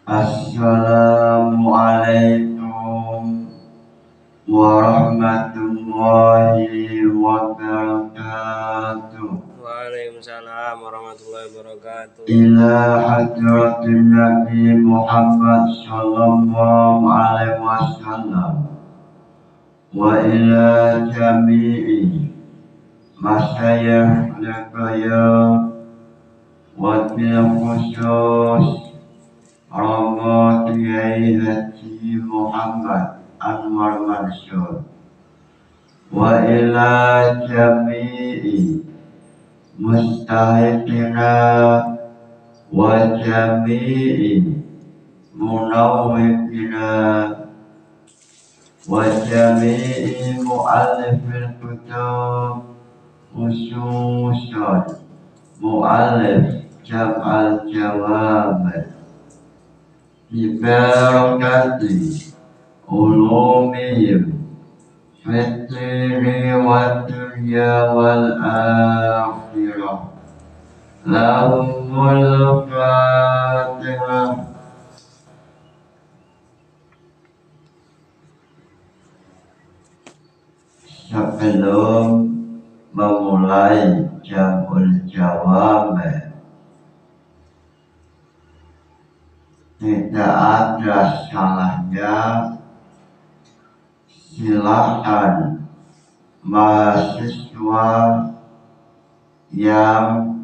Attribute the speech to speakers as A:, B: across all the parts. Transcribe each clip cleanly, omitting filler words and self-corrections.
A: Assalamualaikum warahmatullahi wabarakatuh.
B: Waalaikumsalam warahmatullahi wabarakatuh.
A: Ila hadratin Nabi Muhammad sallallahu alaihi wasallam wa ila jami'i masyayikh al-qaya wa bil khusus Romo Kiai Haji Muhammad Anwar Mansur wa ila jami'i mustahikina wa jami'i munawwikina wa jami'i mu'allifil kutub khususan mu'allif Jam'al Jawamid Bibarakati ulumihim fitri wa dunya wal akhirah. Lahumul Fatihah. Sebelum memulai Jam'ul Jawamid, tidak ada salahnya silakan mahasiswa yang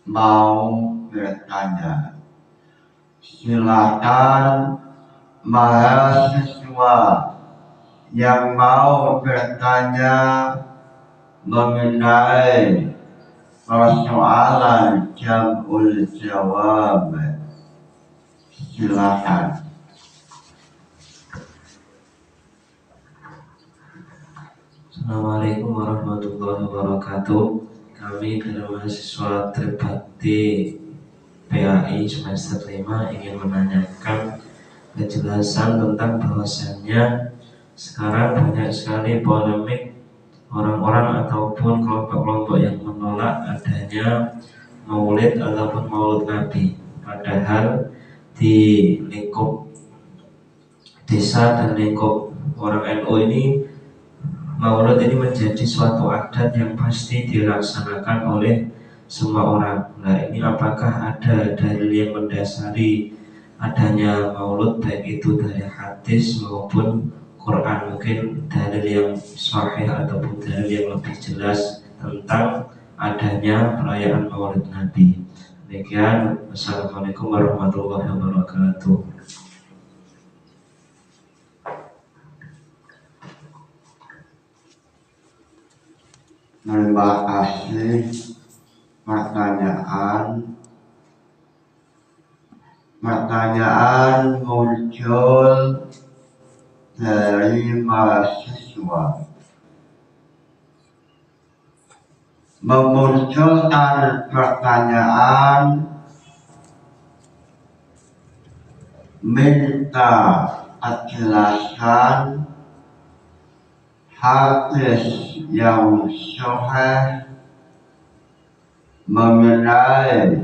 A: mau bertanya. Silakan mahasiswa yang mau bertanya mengenai persoalan Jam'ul Jawamid. Silakan.
B: Assalamualaikum warahmatullahi wabarakatuh. Kami dari mahasiswa Tribakti PAI semester 5 ingin menanyakan kejelasan tentang bahwasannya sekarang banyak sekali polemik orang-orang ataupun kelompok-kelompok yang menolak adanya maulid ataupun maulid Nabi. Padahal di lingkup desa dan lingkup orang NU ini maulid ini menjadi suatu adat yang pasti dilaksanakan oleh semua orang. Nah, ini apakah ada dalil yang mendasari adanya maulid, baik itu dari hadis maupun Quran? Mungkin dalil yang sahih ataupun dalil yang lebih jelas tentang adanya perayaan maulid Nabi. Demikian, wassalamualaikum warahmatullahi wabarakatuh.
A: Terima kasih pertanyaan muncul dari mahasiswa. Memunculkan pertanyaan minta kejelasan hadis yang sahih mengenai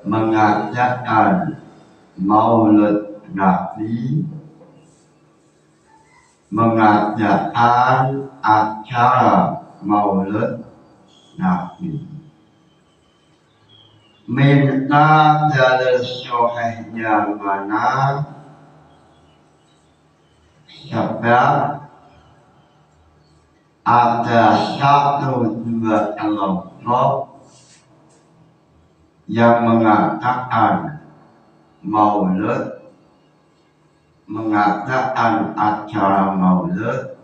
A: mengadakan maulid Nabi, mengadakan acara maulid Nabi. Minta dalil sahihnya mana? Sebab ada 1-2 kelompok yang mengatakan maulid, mengadakan acara maulid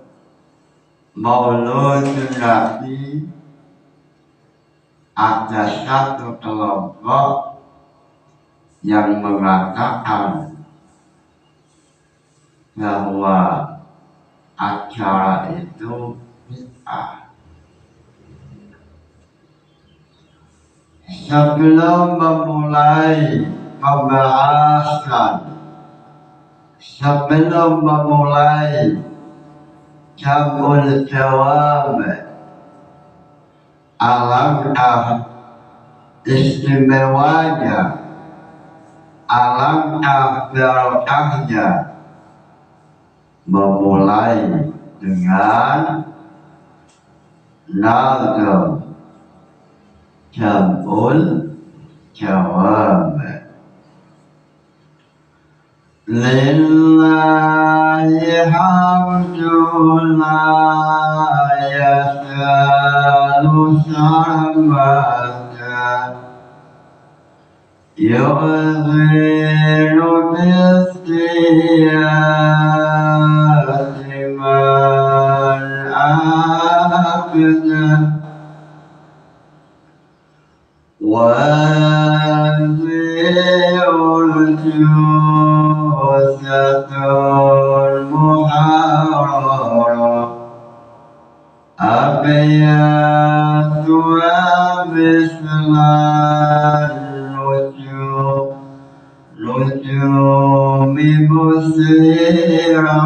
A: Nabi. Ada satu kelompok yang mengatakan bahwa acara itu bid'ah. Sebelum memulai pembahasan, sebelum memulai Jam'ul Jawamid, alangkah istimewanya alam barokahnya memulai dengan nazam jam'ul jawab. Lillahi hamdun la yasalu samada yu'zilu bistiyati man abda المحررة أبياتها مثل النجوم مسيرة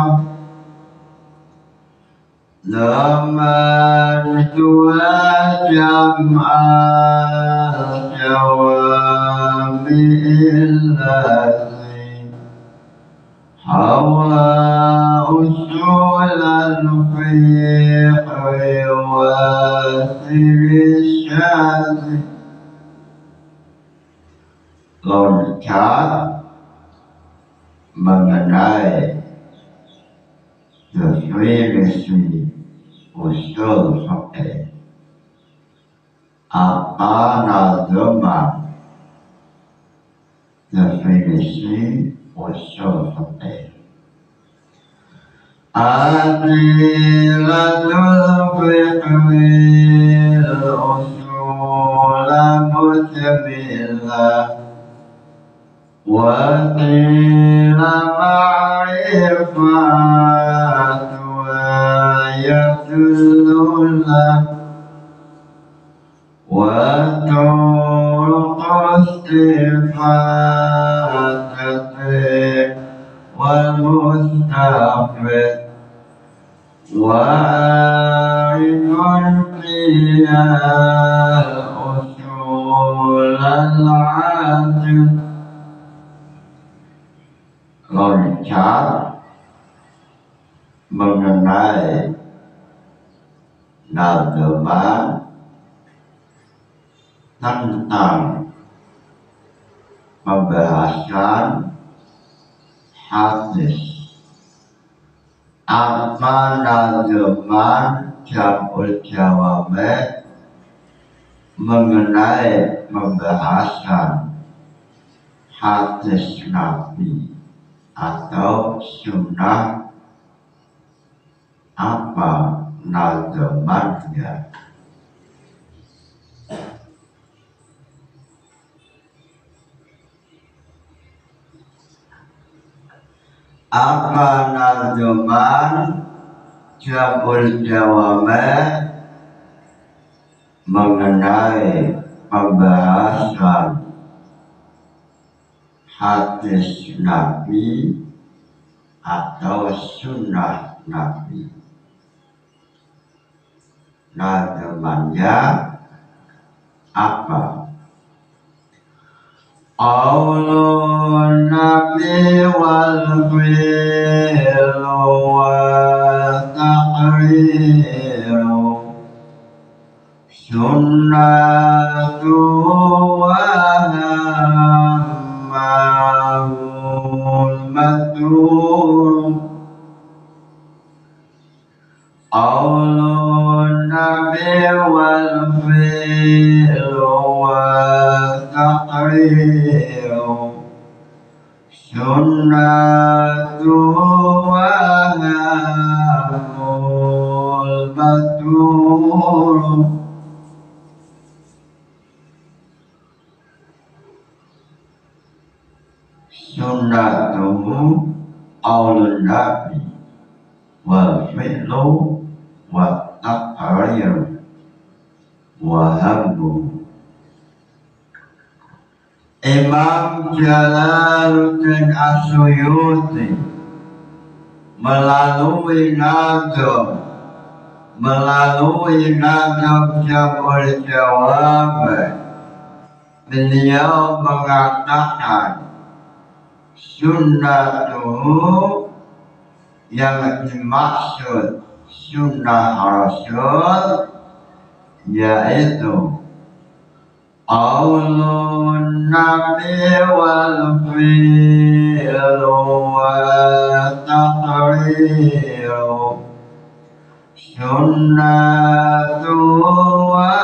A: ضمنتها جمع الجوامع الذي حوى أصول الفقه واسر الشاذ. Loncat mengenai definisi usul fikih. Apa nazaman definisi usul fikih? Adilatul fiqhil usul mujamilah wa qila ma'rifatu ayatullah wa turuq istifadati wal mustafid wa arifun qiyal usul al-adil. Loncat mengenai nazaman tentang pembahasan hadis. Apa nazaman jam'ul jawame mengenai pembahasan hadis Nabi atau sunnah? Apa nazamannya? Apa nazaman jam'ul jawame mengenai pembahasan hadis Nabi atau sunnah Nabi? Nazamannya apa? Qaulun Nabi wal fi'lu wa taqriru sunnatu wa ma'ul matur. Qaulun Nabi wal fi'lu wa taqriru sunnatu wa ma'ul matur. Sunnatuhu qaulun Nabi wal fi'lu wa taqrir wa hamdu. Imam Jalaluddin As-Suyuti melalui nazam jam'ul jawab beliau mengatakan sunnatuhu yang dimaksud sunnah Rasul yaitu qaulun nabi wal fi'lu wa taqriru sunnatu wa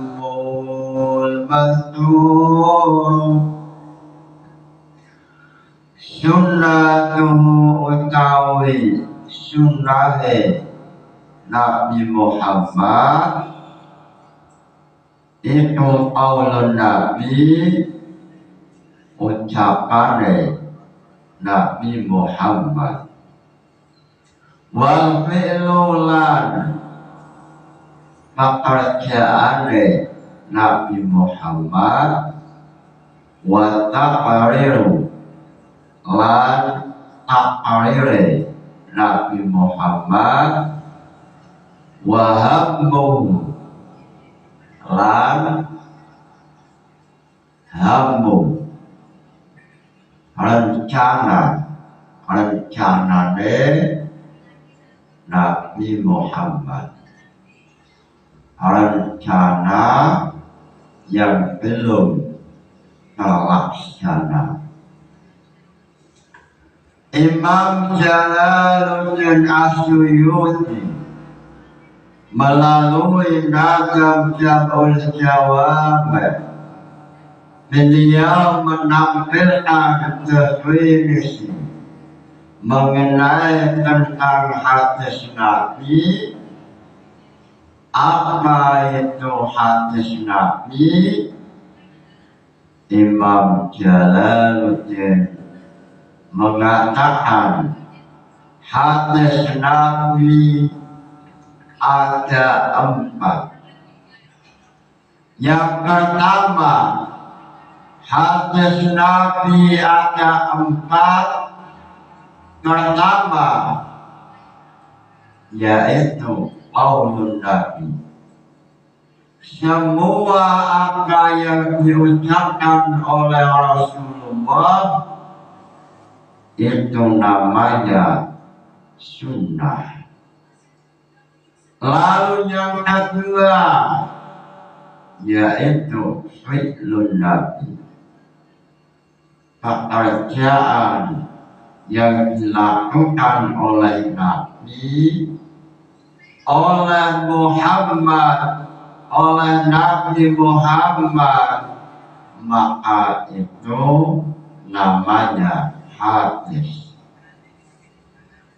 A: amul mastur sunnatuhu utawi sunnahe Nabi Muhammad itu qaulun Nabi ucapane Nabi Muhammad wal fi'lu lan pekerjaane Nabi Muhammad wa taqriru lan taqrire Nabi Muhammad wa hammu lan hammu rencanane Nabi Muhammad, rencana yang belum terlaksana. Imam Jalaluddin As-Suyuti melalui nazam Jam'ul Jawab beliau menampilkan definisi mengenai tentang hadis Nabi. Apa itu hadis Nabi? Imam Jalaluddin mengatakan hadis Nabi ada 4. Yang pertama, hadis Nabi ada 4. Pertama, yaitu qaulun Nabi. Semua apa yang diucapkan oleh Rasulullah itu namanya sunnah. Lalu yang kedua yaitu fi'lun Nabi, pekerjaan yang dilakukan oleh Nabi, oleh Muhammad, oleh Nabi Muhammad, maka itu namanya hadis.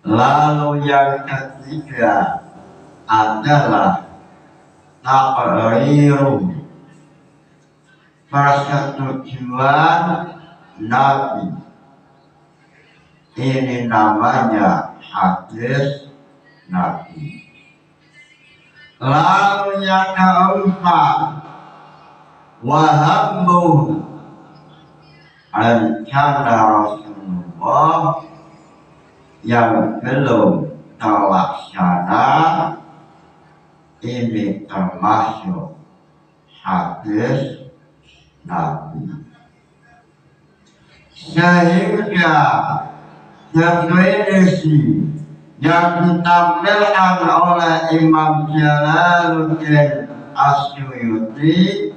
A: Lalu yang ketiga adalah taqriru, persetujuan Nabi. Ini namanya hadis Nabi. Lalu yang keempat, wahammu, rencana Rasulullah yang belum terlaksana. Ini termasuk hadis Nabi. Sehingga definisi yang ditampilkan oleh Imam Jalaluddin As-Suyuti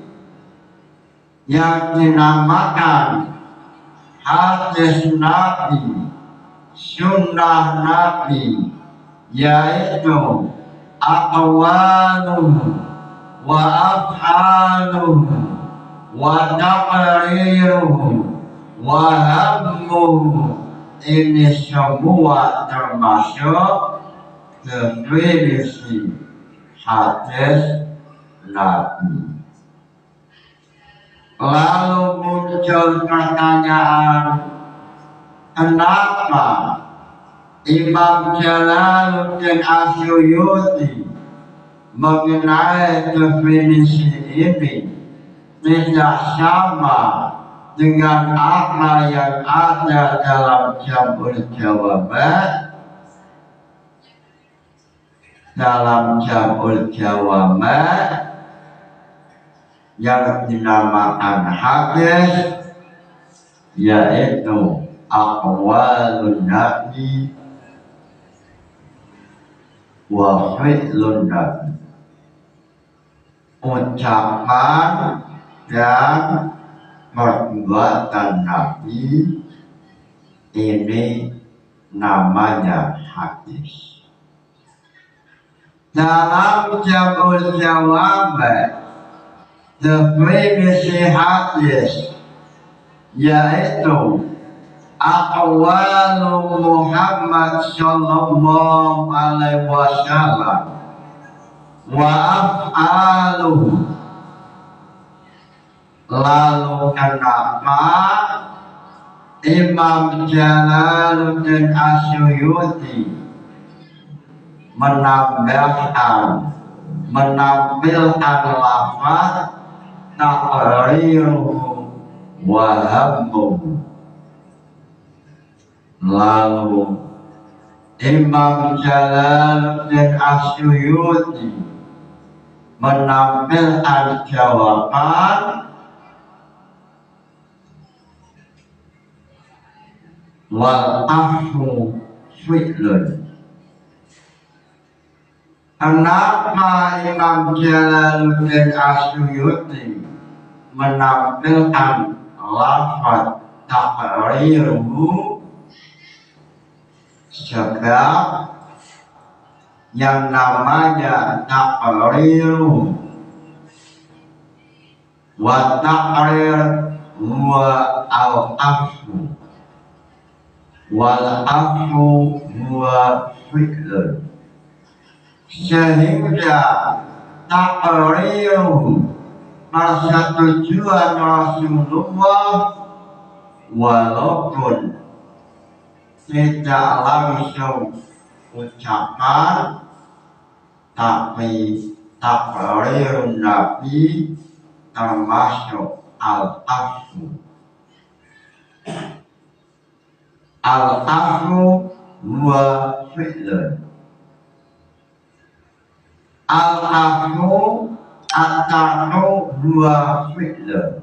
A: yang dinamakan hadis Nabi, sunnah Nabi, yaitu aqwaluhu wa af'aluhu wa taqriruhu wa hammuhu. Ini semua termasuk definisi hadis Nabi. Lalu muncul pertanyaan, kenapa Imam Jalaluddin As-Suyuti mengenai definisi ini tidak sama dengan apa yang ada dalam Jam'ul Jawab? Dalam Jam'ul Jawab yang dinamakan hadis, yaitu aqwalun nabi wa fi'lun nabi, ucapan dan perbuatan Nabi. Ini namanya hadis. Dalam Jamul Jawab definisi hadis yaitu aqwalu Muhammad sallallahu alaihi wasallam wa af'aluhu. Lalu kenapa Imam Jalaluddin Asyuyuti menampilkan lafaz taqriruhu wa hammuhu. Lalu Imam Jalaluddin Asyuyuti menampilkan jawaban wal afu fi'lun. Kenapa Imam Jalaluddin Asyuyuti menampilkan lafaz taqriruhu? Sebab yang namanya taqriruhu wa taqrir huwa al-afu wal afu huwa fi'lun. Sehingga taqriruhu persetujuan Rasulullah walaupun tidak langsung ucapan, tapi taqrirun Nabi termasuk al-afu. Al-afu huwa fi'lun. Al-afu at-ta'u huwa fi'lun.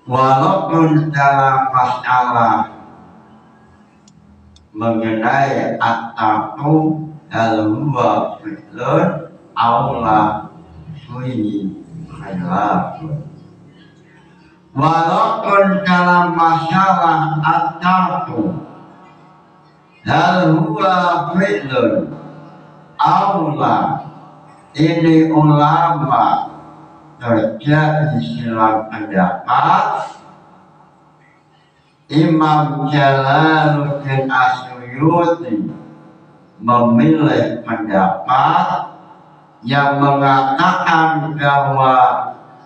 A: Walaupun dalam masalah mengenai at-ta'u al-huwa fi'lun awla fihi khilafun. Walaupun dalam masalah at-ta'u al-huwa fi'lun awla, ini ulama terjadi silang pendapat. Imam Jalaluddin Asyuyuti memilih pendapat yang mengatakan bahwa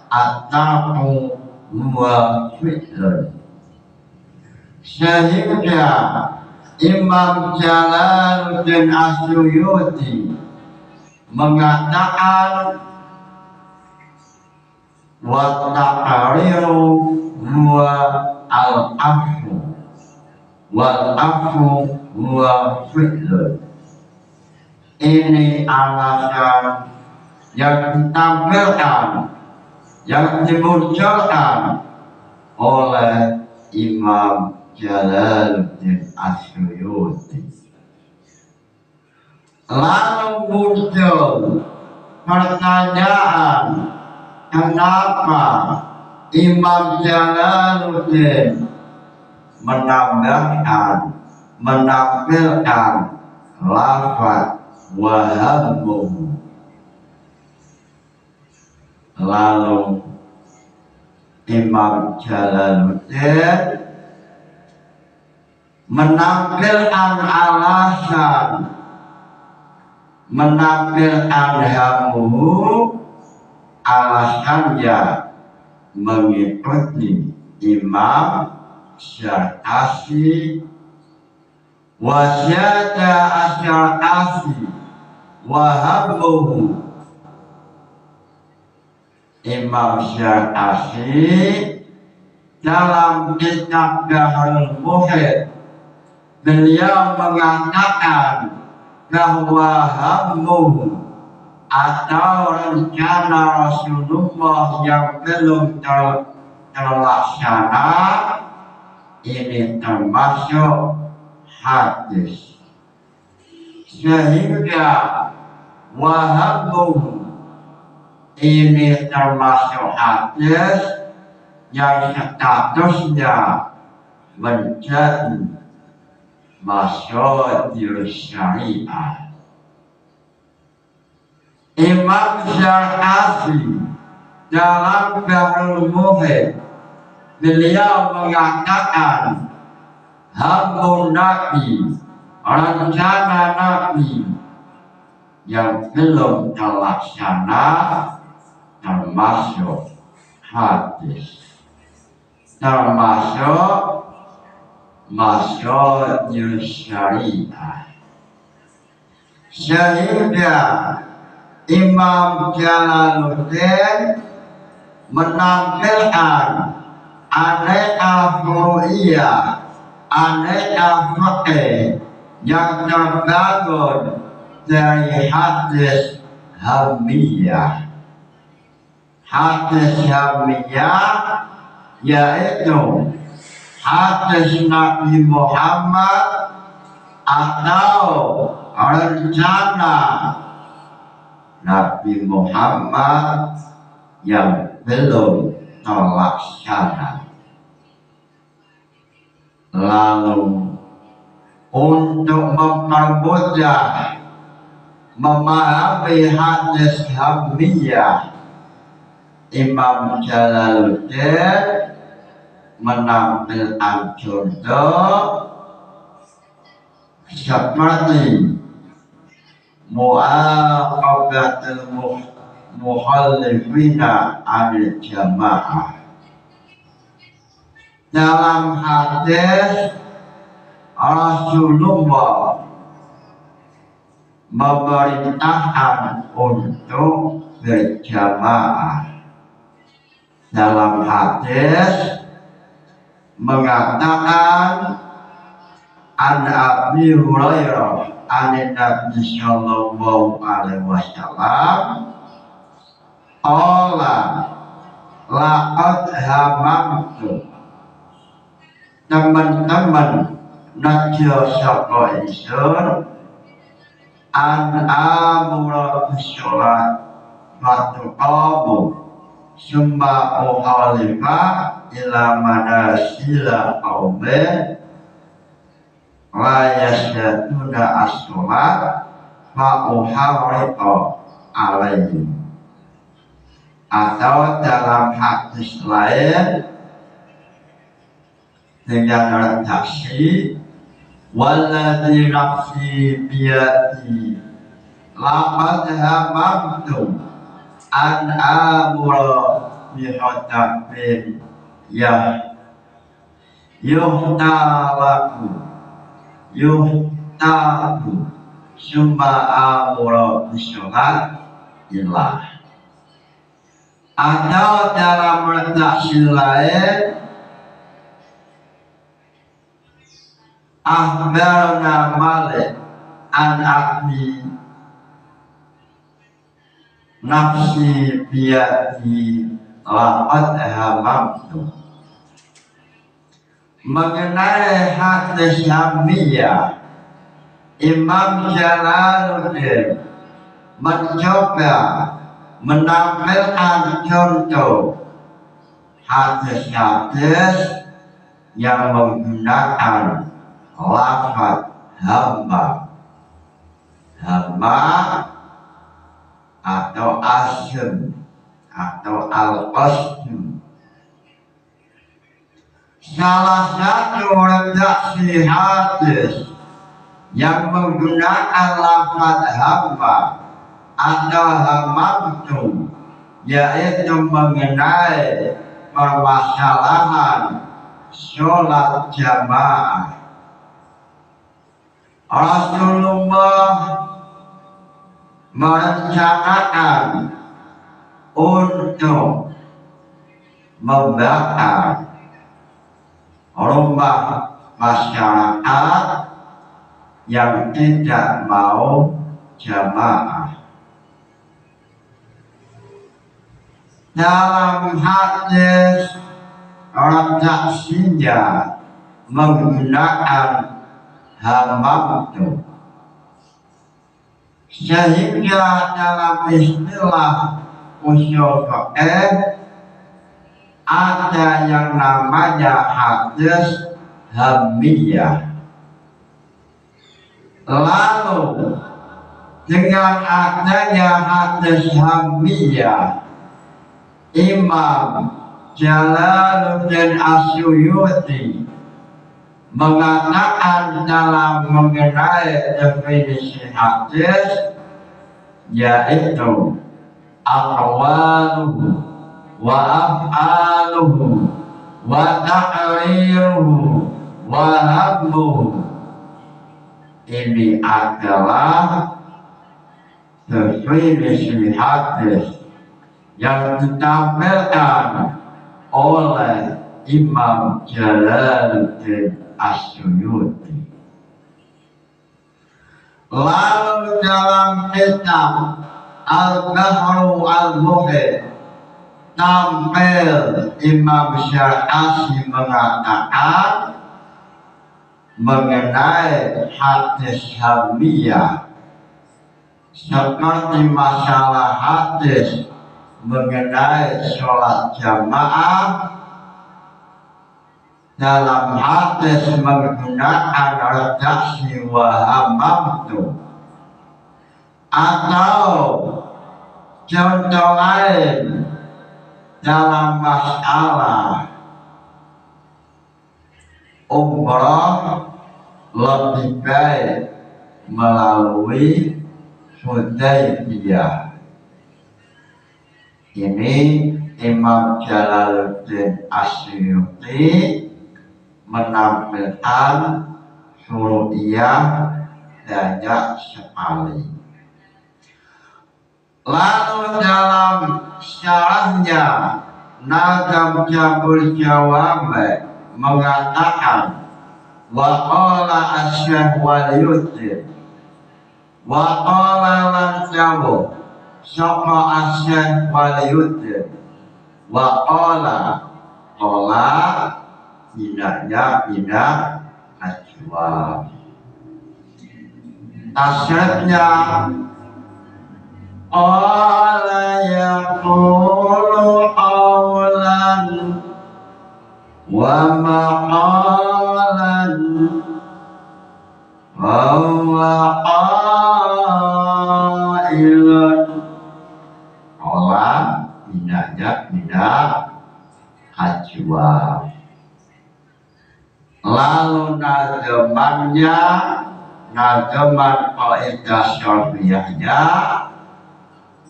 A: at-ta'u huwa fi'lun. Sehingga Imam Jalaluddin Asyuyuti mengatakan wa taqriru huwa al-afu wal afu huwa fi'lun. Ini alasan yang ditampilkan, yang dimunculkan oleh Imam Jalaluddin Asyuyuti. Lalu muncul pertanyaan, kenapa Imam Jalaluddin menampilkan lafaz wahammuhu? Lalu Imam Jalaluddin menampilkan alasan, menampilkan hammuhu, alasannya mengikuti Imam Syarqasi wasyada asyarqasi wahammuhu. Imam Syarqasi dalam kitab Bahrul Muhit beliau mengatakan bahwa hammuhu, atau rencana Rasulullah yang belum terlaksana, ini termasuk hadis. Sehingga wahabum ini termasuk hadis yang statusnya menjadi masyhur syariah. Imam Syar'afi dalam Bahrul Muhit beliau mengatakan hamun Nabi, rencana Nabi yang belum terlaksana termasuk hadis, termasuk masyhur syariah. Sehingga Imam Jalaluddin menampilkan aneka furu'iyah, aneka fikih yang terbangun dari hadis hamiyah. Hadis hamiyah yaitu hadis Nabi Muhammad atau rencana Nabi Muhammad yang belum terlaksana. Lalu untuk mempermudah memahami hadis hamiyah, Imam Jalaluddin menampilkan contoh seperti mu'aqabatul mukhallifina anil jamaah. Dalam hadis Rasulullah memerintahkan untuk berjamaah. Dalam hadis mengatakan an Abi Hurairah an Nabi sallallahu alaihi wasallam qala laqad hamamtu, teman-teman najwa sapa ingsun an amura bisolat waktu qamu summa ukhalifa ila manasila qawme la yasjaduna as-sholat fa uharriqa alaihim. Atau dalam hadis lain dengan redaksi walladzi nafsi biyadi laqad hamamtu an amura bihatabin yuhtabu summa amura bisholat ilah. Atau dalam redaksi lain akhbarna Malik an Abi nafsi biyadi laqad hamamtu. Mengenai hadis hamiyah, Imam Jalaluddin mencoba menampilkan contoh hadis-hadis yang menggunakan lafaz hamba atau asm atau al-qasm. Salah satu redaksi hadis yang menggunakan lafaz hamba atau hamamtu yaitu mengenai permasalahan sholat jamaah. Rasulullah merencanakan untuk membakar rumah masyarakat yang tidak mau jamaah. dalam hadis redaksinya menggunakan hamamtu, sehingga dalam istilah usul fiqh ada yang namanya hadis hamiyah. Lalu dengan adanya hadis hamiyah, Imam Jalaluddin Asyuyuti mengatakan dalam mengenai definisi hadis, yaitu aqwaluhu wa af'aluhu wa ta'riruhu wa hammuhu. Ini adalah definisi hadis yang ditampilkan oleh Imam Jalaluddin Asyuyuti. Lalu dalam kitab Al-Bahru Al-Muhit tampil Imam Syarqasi mengatakan mengenai hadis hamiyah seperti masalah hadis mengenai sholat jamaah. Dalam hadis menggunakan redaksi wa hamamtu, atau contoh lain dalam masalah umrah lebih baik melalui Hudaybiyah. Ini Imam Jalaluddin Asyuyuti menampilkan syurutiyah banyak sekali. Lalu dalam syarahnya Nazam Jabul Jawami mengatakan wa qala asy-syekh Waliyuddin wa qala lan jawu sapa asy-syekh Waliyuddin wa qala tidaknya tidak ajwa. Tasyrifnya qala yaqulu qawlan wa maqalan wa qailun. Qala tidaknya tidak ajwa. Lalu nazaman kaidah syar'iyahnya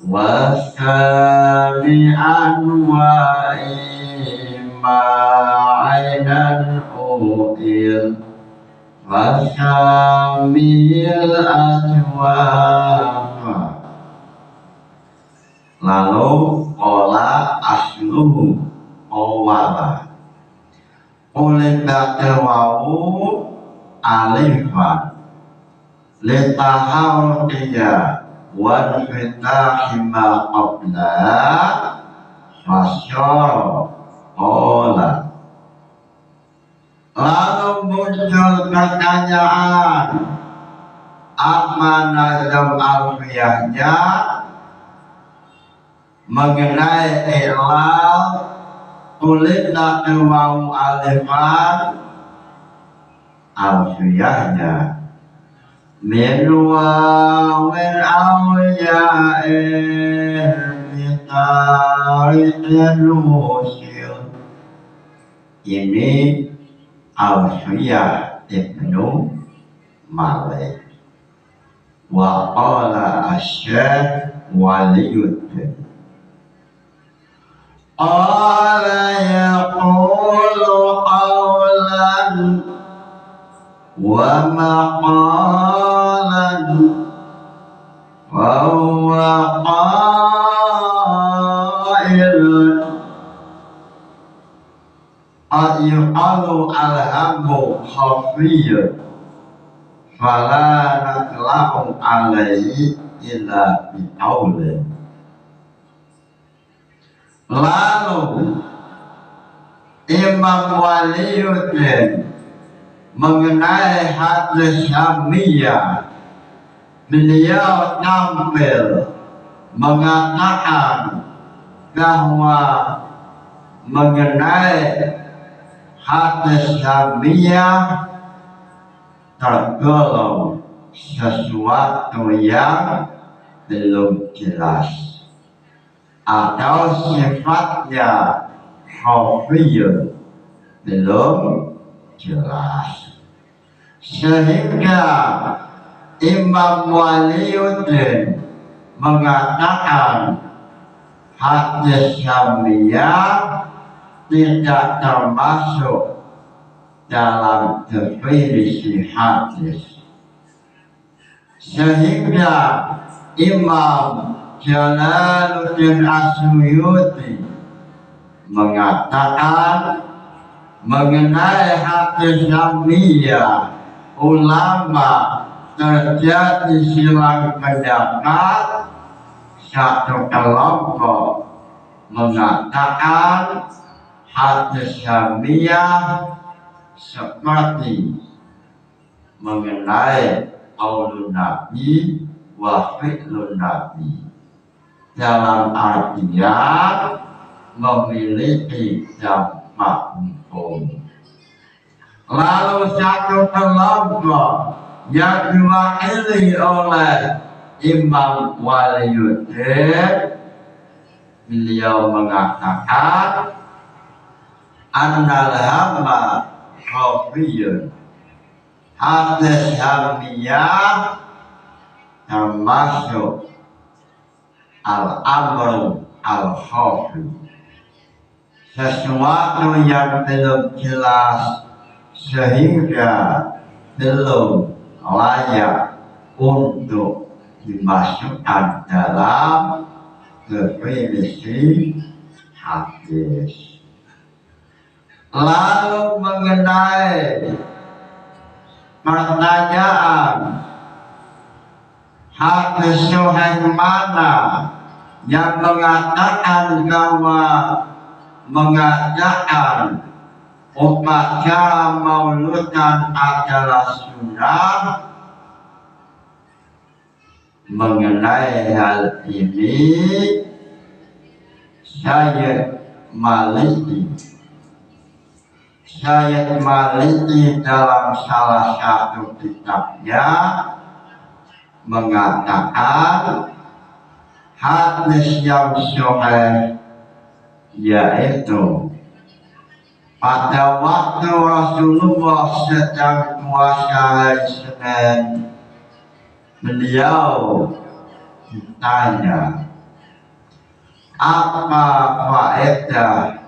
A: wa sami'an wa ima'ainan u'il wa samil ajwafa. Lalu qala asluhu awala oleh baktewau alifan litahawqiyah wa fitahi ma qabla fasyara qala. Lalu muncul pertanyaan, apa nazam alfiyahnya mengenai i'lal kulit nakwau alifan alfiyahnya min wawin awiya'in bitariqin musyir. Ini alfiyah Ibnu Malik. Wa qala asy-syekh Waliyuddin qala yaqulu qawlan wa maqalan wa huwa qailun qad yuqalu alhammu khafiyyun fala natla'u alaihi illa biqaulin. Lalu Imam Waliuddin mengenai hadis Syamiyah, beliau tampil mengatakan bahwa mengenai hadis Syamiyah tergolong sesuatu yang belum jelas atau sifatnya khafiyun belum jelas, sehingga Imam Waliuddin mengatakan hadis Syamiyah tidak termasuk dalam definisi hadis, sehingga Imam Jalaluddin As-Suyuti mengatakan mengenai hadis Syamiyah ulama terjadi silang pendapat. Satu kelompok mengatakan hadis Syamiyah seperti mengenai qaulun Nabi wa fi'lun Nabi, dalam artian memiliki dampak hukum. Lalu satu kelompok yang diwakili oleh Imam Waliuddin, beliau mengatakan annal hamma khafiyun, hadis Syamiyah termasuk al-amru al-khafi, sesuatu yang belum jelas sehingga belum layak untuk dimasukkan dalam definisi hadis. Lalu mengenai pertanyaan hadis sahih mana yang mengatakan bahwa mengadakan upacara mauludan adalah sunnah, mengenai hal ini Syekh Maliki dalam salah satu kitabnya mengatakan hadis yang sahih yaitu pada waktu Rasulullah sedang puasa hari Senin, beliau ditanya, apa faedah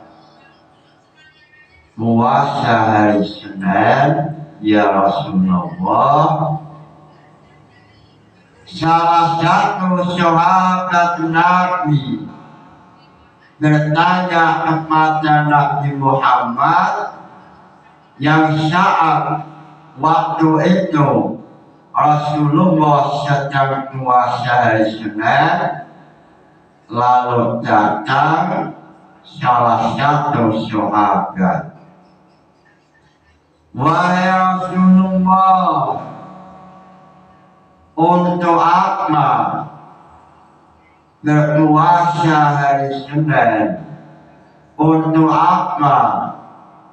A: puasa hari Senin ya Rasulullah? Salah satu sahabat Nabi bertanya kepada Nabi Muhammad yang saat waktu itu Rasulullah sedang puasa hari Senin, lalu datang salah satu sahabat, wahai Rasulullah, untuk apa berpuasa hari Senin? Untuk apa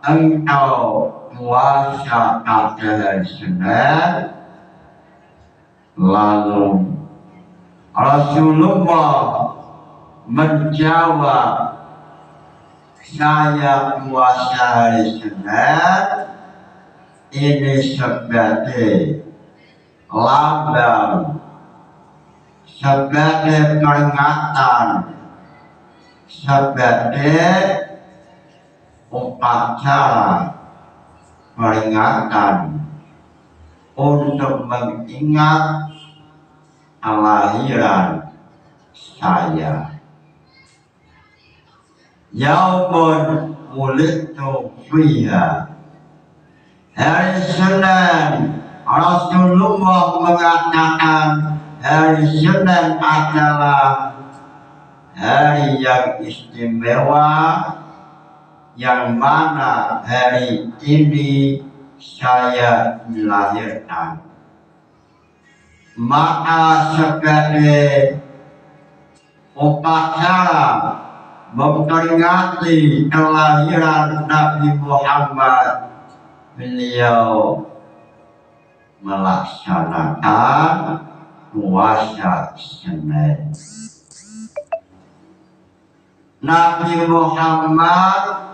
A: engkau puasa pada hari Senin? Lalu Rasulullah menjawab, saya puasa hari Senin ini sebagai lambang, sebagai peringatan, sebagai upacara peringatan untuk mengingat kelahiran saya. Yaumun wulidtu fiha, hari Senin. Rasulullah mengatakan hari Senin adalah hari yang istimewa yang mana hari ini saya dilahirkan. Maka sebagai upacara memperingati kelahiran Nabi Muhammad, beliau melaksanakan puasa Senin. Nabi Muhammad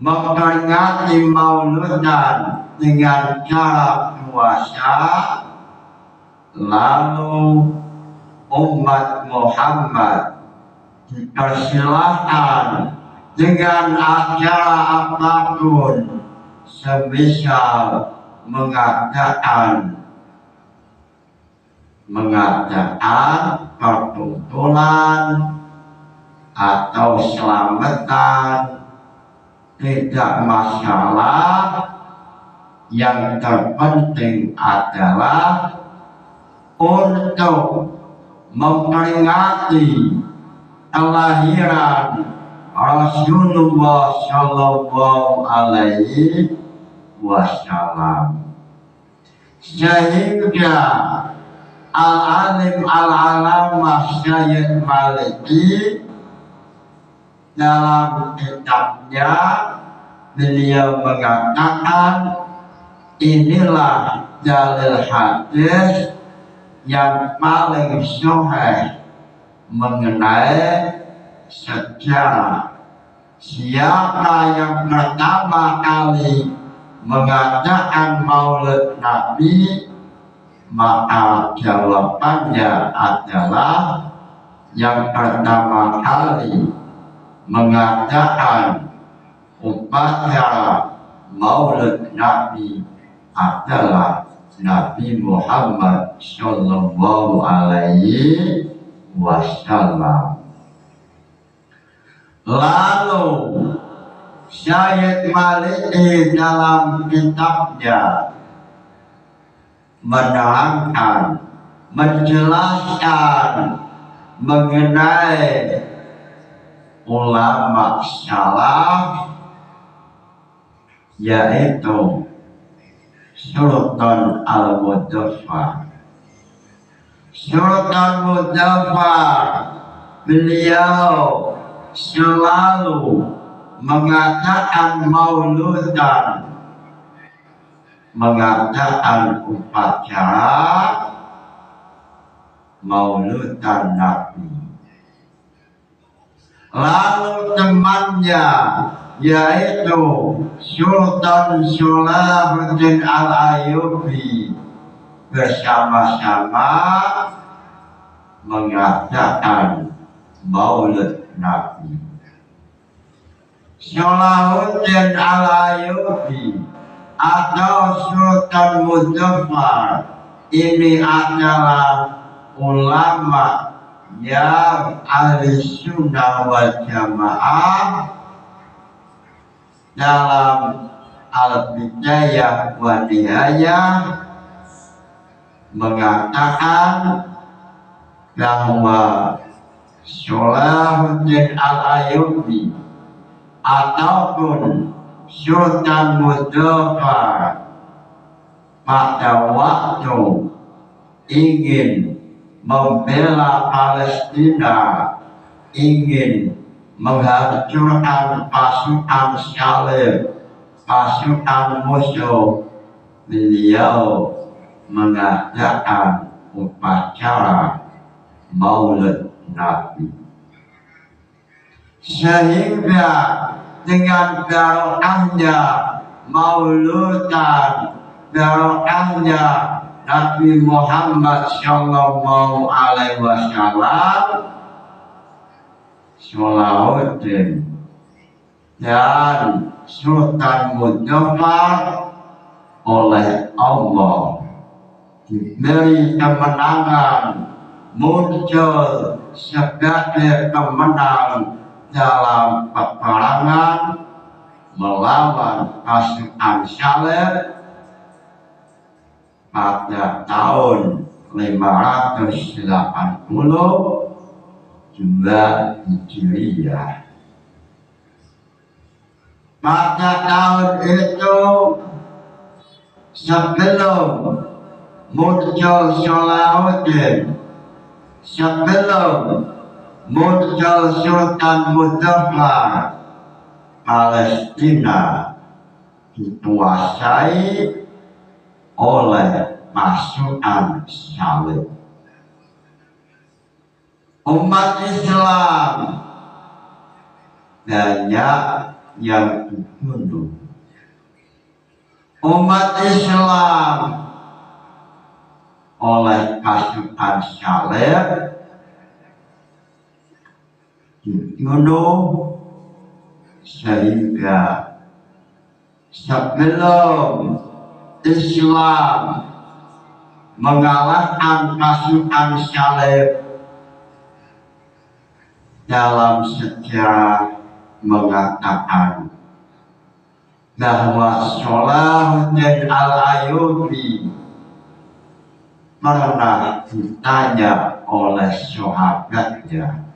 A: memperingati Maulidan dengan cara puasa, lalu umat Muhammad dipersilahkan dengan acara apapun semisal mengadakan perkumpulan atau selamatan, tidak masalah. Yang terpenting adalah untuk memperingati kelahiran Rasulullah Shallallahu Alaihi Wasallam, sehingga Al-Alim Al-Alamah Syed Maliki dalam kitabnya beliau mengatakan, inilah dalil hadis yang paling sahih mengenai sejarah siapa yang pertama kali mengadakan Maulid Nabi. Maka jawabannya adalah yang pertama kali mengadakan upacara Maulid Nabi adalah Nabi Muhammad Sallallahu Alaihi Wasallam. Lalu Syed Maliki dalam kitabnya menerangkan, menjelaskan mengenai ulama salaf, yaitu Sultan Al-Muzaffar. Sultan Muzaffar beliau selalu mengadakan Maulidan, mengadakan upacara Maulidan Nabi. Lalu temannya yaitu Sultan Salahuddin Al-Ayyubi bersama-sama mengadakan Maulid Nabi. Salahuddin Al-Ayyubi atau Sultan Muzaffar ini adalah ulama yang ahli sunnah wal jamaah. Dalam Al-Bidayah wa Nihayah mengatakan bahwa Salahuddin Al-Ayyubi ataupun Sultan Muzaffar pada waktu ingin membela Palestina, ingin menghancurkan pasukan salib, pasukan musuh, beliau mengadakan upacara Maulid Nabi. Sehingga dengan barokahnya Maulidan, barokahnya Nabi Muhammad Sallallahu Alaihi Wasallam, Salahuddin dan Sultan Muzaffar oleh Allah diberi kemenangan, muncul sebagai pemenang dalam peperangan melawan pasukan salib pada tahun 580 Hijriah. Pada tahun itu sebelum muncul Salahuddin, sebelum muncul Sultan Muzaffar, Palestina dikuasai oleh pasukan salib. Umat Islam banyak yang dibunuh. Umat Islam oleh pasukan salib dibunuh, sehingga sebelum Islam mengalahkan pasukan salib dalam sejarah mengatakan bahwa Salahuddin Al-Ayyubi pernah ditanya oleh sahabatnya,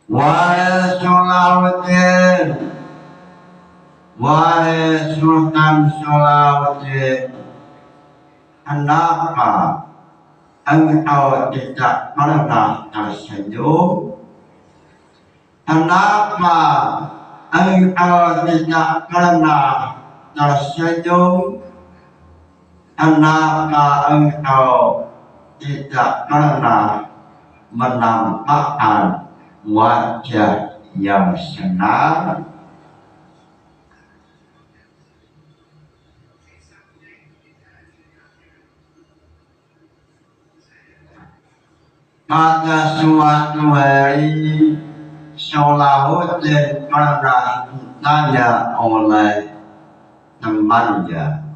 A: wahai Salahuddin, wahai Sultan Salahuddin, kenapa engkau tidak pernah tersenyum? Kenapa engkau tidak pernah tersenyum? Kenapa engkau tidak pernah menampakkan wajah yang senang? Pada suatu hari Salahuddin pernah ditanya oleh temannya,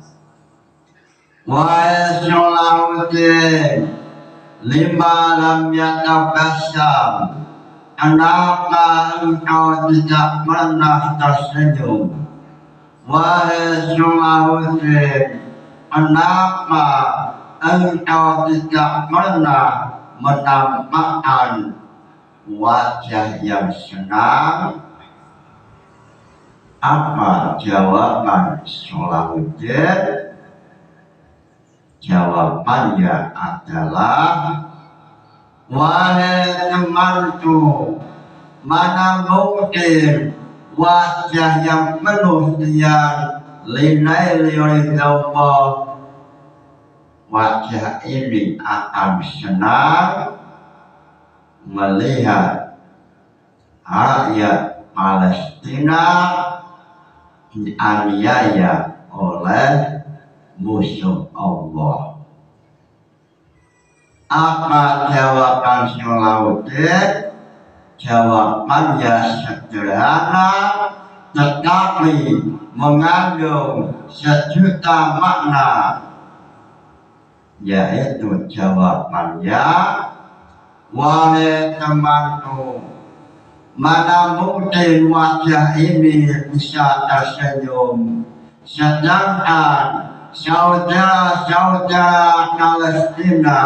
A: wahai Salahuddin, lima lam yatabassam, kenapa engkau tidak pernah tersenyum? Wahai Salahuddin, kenapa engkau tidak pernah menampakkan wajah yang senang? Apa jawaban Salahuddin? Jawabannya adalah, wahai temanku, mana mungkin wajah yang penuh dengan linaili Allah, wajah ini akan senang melihat rakyat Palestina dianiaya oleh musuh Allah. Apa jawaban Salahuddin? Jawabannya sederhana tetapi mengandung sejuta makna, yaitu jawabannya, wahai temanku, mana mungkin wajah ini bisa tersenyum sedangkan saudara-saudara Palestina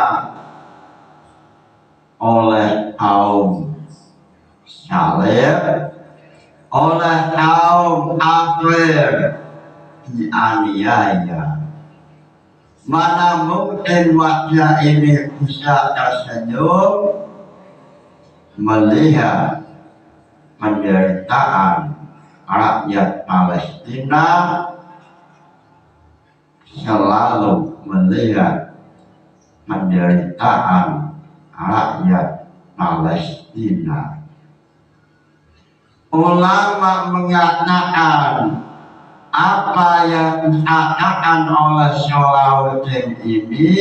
A: oleh kaum salib, oleh kaum kafir dianiaya. Mana mungkin wajah ini bisa tersenyum melihat penderitaan rakyat Palestina, selalu melihat penderitaan rakyat Palestina. Ulama mengatakan apa yang dikatakan oleh Salahuddin ini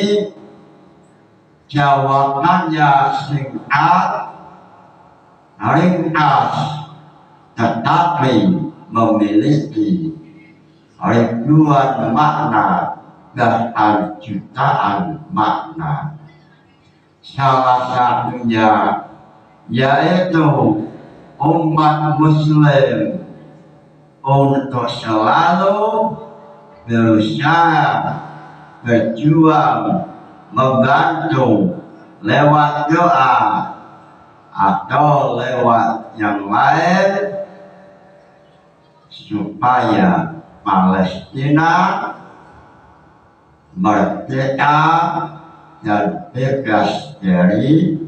A: jawabannya singkat, ringkas, tetapi memiliki ribuan makna, bahkan jutaan makna. Salah satunya yaitu umat Muslim untuk selalu berusaha, berjuang, membantu lewat doa atau lewat yang lain supaya Palestina merdeka dan bebas dari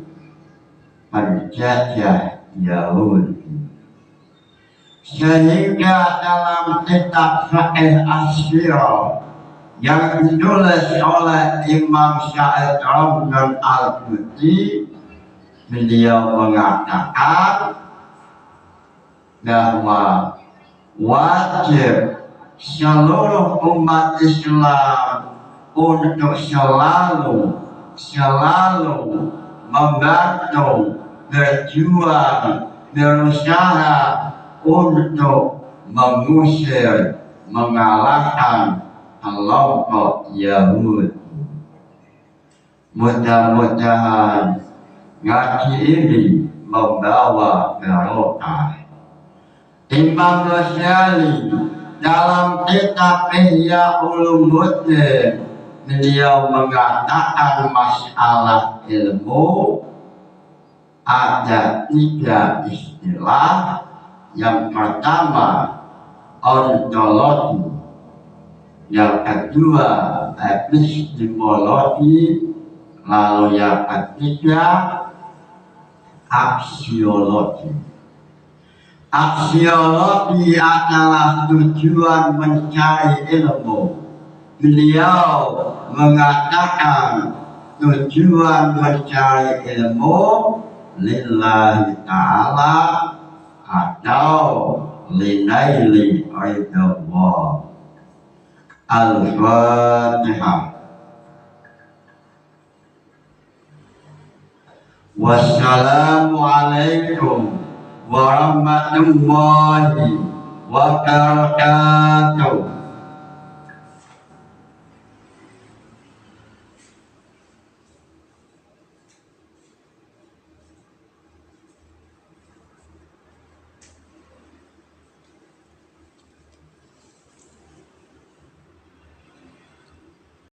A: penjajah Yahudi. Sehingga dalam kitab Fiqh Asyira yang ditulis oleh Imam Sa'id Ramdan Al-Buti, beliau mengatakan bahwa wajib seluruh umat Islam untuk selalu membantu, berjuang, berusaha untuk mengusir, mengalahkan kelompok Yahudi. Mudah-mudahan ngaji ini membawa barokah. Imam Ghazali dalam kitab Ihya Ulumuddin beliau mengatakan masalah ilmu ada 3 istilah. Yang pertama ontologi, yang kedua epistemologi, lalu yang ketiga aksiologi. Aksiologi adalah tujuan mencari ilmu. Beliau mengatakan tujuan mencari ilmu lillahi ta'ala atau linaili ridallah. Al-Fatihah. Wassalamualaikum warahmatullahi wabarakatuh.